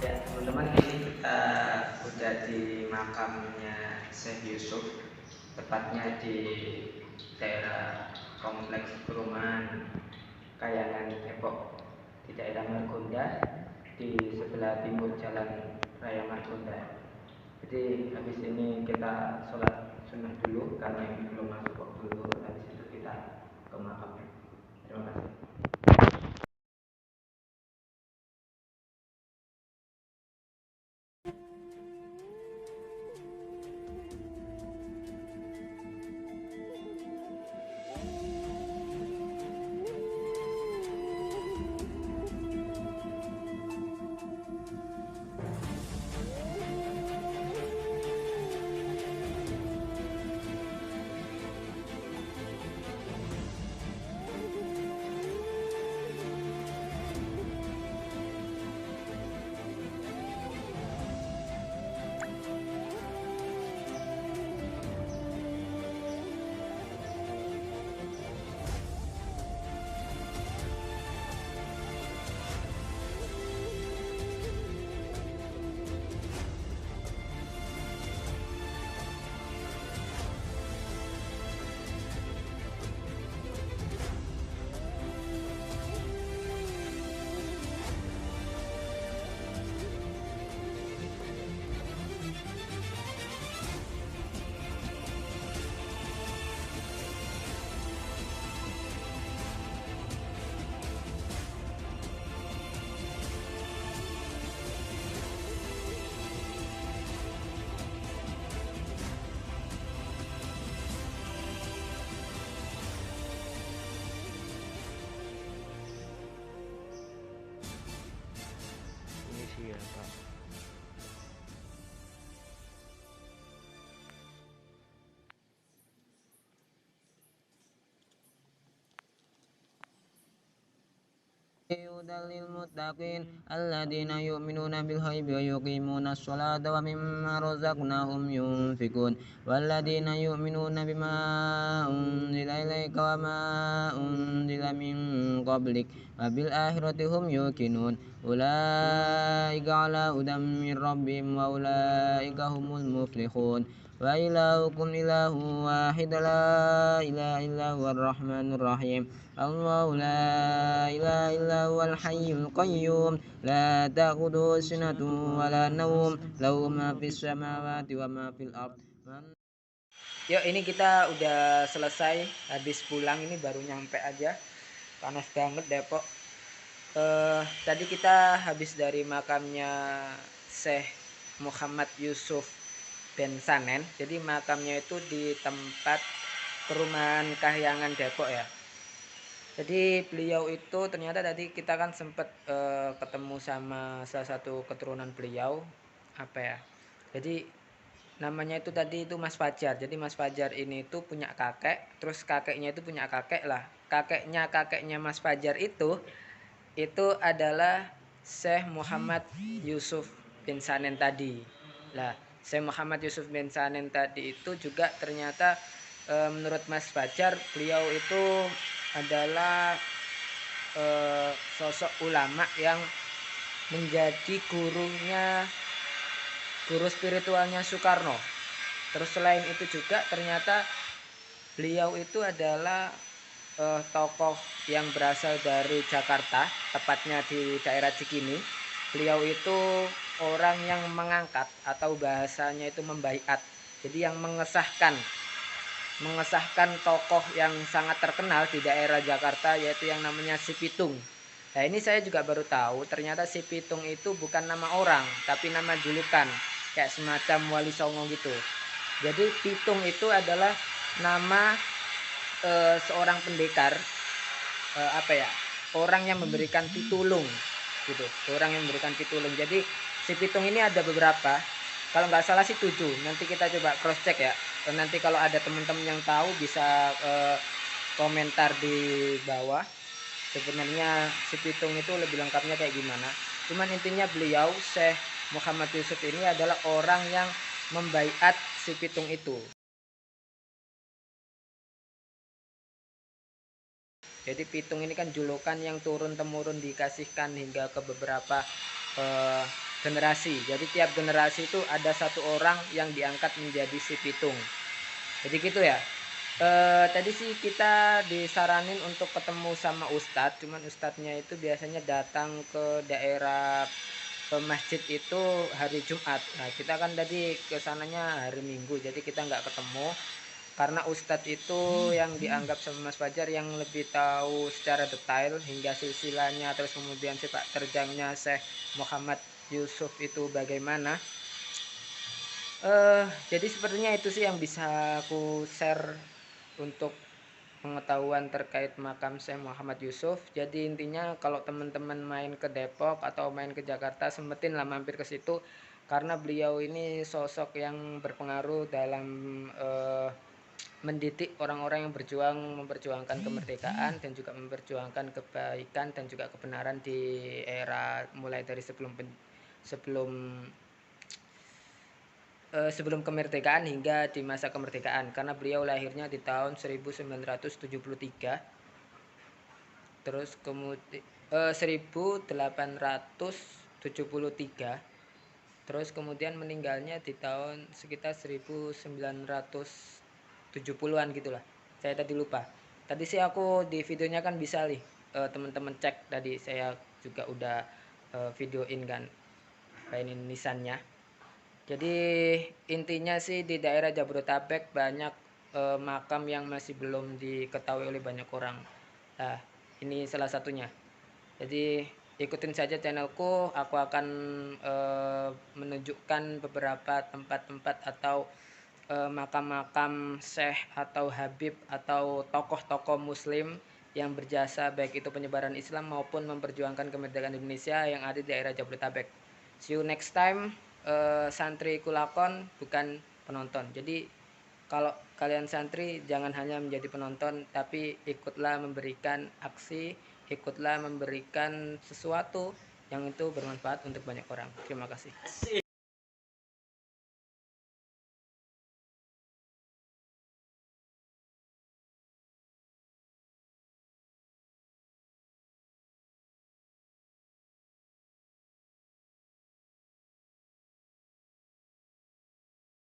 Ya teman-teman, ini kita udah di makamnya Syekh Yusuf, tepatnya di daerah kompleks perumahan Kayangan Depok, di daerah Margonda, di sebelah timur Jalan Raya Margonda. Jadi habis ini kita sholat sunnah dulu karena ini belum masuk waktu zuhur. Habis itu kita ke makamnya. Terima kasih. Ini siapa? هدى للمتقين الذين يؤمنون بالغيب ويقيمون الصلاة ومما رزقناهم ينفقون والذين يؤمنون بما أنزل إليك وما أنزل من قبلك وبالآخرة هم يوقنون أولئك على هدى من ربهم وأولئك هم المفلحون وإلهكم إله واحد لا إله إلا هو الرحمن الرحيم الله لا إله إلا هو الحي القيوم لا تأخذه سنة ولا نوم له ما في السماوات وما في الأرض. Yuk, ini kita udah selesai habis pulang, ini baru nyampe aja, panas banget Depok. Tadi kita habis dari makamnya Syekh Muhammad Yusuf bin Sanen. Jadi makamnya itu di tempat perumahan Kahyangan Depok ya. Jadi beliau itu ternyata tadi kita kan sempat ketemu sama salah satu keturunan beliau, apa ya. Jadi namanya itu tadi itu Mas Fajar. Jadi Mas Fajar ini itu punya kakek, terus kakeknya itu punya kakek lah. Kakeknya Mas Fajar itu adalah Syekh Muhammad Yusuf bin Sanen tadi. Lah, Syekh Muhammad Yusuf bin Sanen tadi itu juga ternyata menurut Mas Fajar beliau itu adalah sosok ulama yang menjadi guru spiritualnya Soekarno. Terus selain itu juga ternyata beliau itu adalah tokoh yang berasal dari Jakarta, tepatnya di daerah Cikini. Beliau itu orang yang mengangkat atau bahasanya itu membaiat. Jadi yang mengesahkan tokoh yang sangat terkenal di daerah Jakarta, yaitu yang namanya Si Pitung. Nah ini saya juga baru tahu ternyata Si Pitung itu bukan nama orang, tapi nama julukan, kayak semacam Wali Songo gitu. Jadi Pitung itu adalah nama seorang pendekar, orang yang memberikan pitulung gitu, orang yang memberikan pitulung. Jadi Si Pitung ini ada beberapa, kalau nggak salah sih 7. Nanti kita coba cross check ya. Nanti kalau ada teman-teman yang tahu bisa komentar di bawah. Sebenarnya Si Pitung itu lebih lengkapnya kayak gimana. Cuman intinya beliau Syekh Muhammad Yusuf ini adalah orang yang membaiat Si Pitung itu. Jadi Pitung ini kan julukan yang turun-temurun dikasihkan hingga ke beberapa generasi. Jadi tiap generasi itu ada satu orang yang diangkat menjadi Si Pitung. Jadi gitu ya. Tadi sih kita disaranin untuk ketemu sama ustadz, cuman ustadznya itu biasanya datang ke daerah masjid itu hari Jumat. Nah kita kan tadi kesananya hari Minggu, jadi kita nggak ketemu. Karena ustadz itu yang dianggap sama Mas Fajar yang lebih tahu secara detail hingga silsilahnya, terus kemudian sepak terjangnya Syekh Muhammad Yusuf itu bagaimana. Jadi sepertinya itu sih yang bisa aku share untuk pengetahuan terkait makam Syekh Muhammad Yusuf. Jadi intinya kalau teman-teman main ke Depok atau main ke Jakarta, sempetin lah mampir ke situ karena beliau ini sosok yang berpengaruh dalam mendidik orang-orang yang memperjuangkan kemerdekaan dan juga memperjuangkan kebaikan dan juga kebenaran di era mulai dari sebelum kemerdekaan hingga di masa kemerdekaan, karena beliau lahirnya di tahun 1973, terus kemudian 1873, terus kemudian meninggalnya di tahun sekitar 1970-an gitulah. Saya tadi lupa. Tadi sih aku di videonya kan bisa nih teman-teman cek, tadi saya juga udah videoin kan ini nisannya. Jadi intinya sih di daerah Jabodetabek banyak makam yang masih belum diketahui oleh banyak orang. Nah, ini salah satunya. Jadi ikutin saja channelku, aku akan menunjukkan beberapa tempat-tempat atau makam-makam syekh atau habib atau tokoh-tokoh muslim yang berjasa baik itu penyebaran Islam maupun memperjuangkan kemerdekaan Indonesia yang ada di daerah Jabodetabek. See you next time. Santri kulakon bukan penonton. Jadi kalau kalian santri jangan hanya menjadi penonton, tapi ikutlah memberikan aksi, ikutlah memberikan sesuatu yang itu bermanfaat untuk banyak orang. Terima kasih.